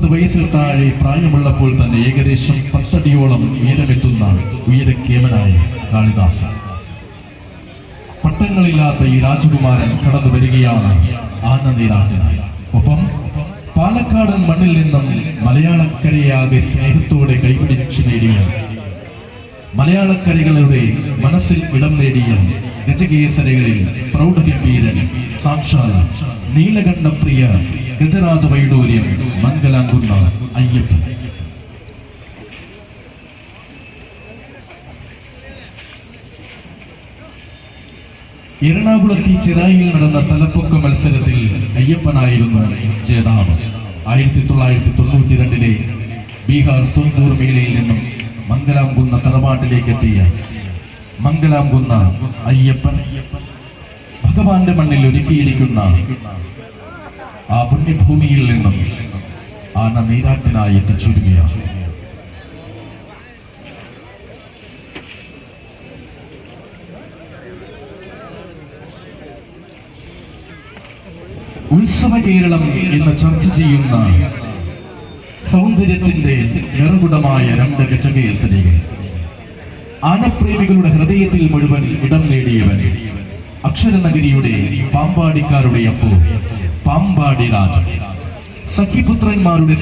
30 വയസ്സിൽ താഴെ പ്രായമുള്ളപ്പോൾ തന്നെ ഏകദേശം 10 അടിയോളം ഉയരമെത്തുന്ന ഉയരക്കേമനായ കാളിദാസൻ. പട്ടങ്ങളില്ലാത്ത ഈ രാജകുമാരൻ കടന്നു വരികയാണ് ആനനീരാട്ടിനായി. ഒപ്പം പാലക്കാടൻ മണ്ണിൽ നിന്നും മലയാളക്കരയാകെ സ്നേഹത്തോടെ കൈപിടിച്ചു നേടിയ, മലയാളക്കരകളുടെ മനസ്സിൽ ഇടം നേടിയ ഗജകേസരികളിൽ പ്രൗഢഗംഭീരൻ സാക്ഷാൽ നീലകണ്ഠപ്രിയ ഗജരാജ വൈഡൂര്യം മംഗലാംകുന്ന അയ്യപ്പൻ. എറണാകുളത്തി ചിറായിൽ നടന്ന തലപ്പൊക്ക മത്സരത്തിൽ അയ്യപ്പനായിരുന്നു ജേതാവ്. 1992 ബീഹാർ സോൻപൂർ മേളയിൽ നിന്നും മംഗലാംകുന്ന തറവാട്ടിലേക്ക് എത്തിയ മംഗലാംകുന്ന അയ്യപ്പൻ ഭഗവാന്റെ മണ്ണിൽ ഒരുക്കിയിരിക്കുന്ന ആ പുണ്യഭൂമിയിൽ നിന്നും ആന നീരാട്ടിനായി എത്തിച്ചേരുകയാണ്. ഉത്സവ കേരളം എന്ന് ചർച്ച ചെയ്യുന്ന സൗന്ദര്യത്തിന്റെ നിറകുടമായ 2 ഗജകേസരികൾ, ആനപ്രേമികളുടെ ഹൃദയത്തിൽ മുഴുവൻ ഇടം നേടിയവൻ, അക്ഷരനഗരിയുടെ പാമ്പാടിക്കാരുടെ അപ്പോ പാമ്പാടി രാജ, സഖിപുത്രന്മാരുടെ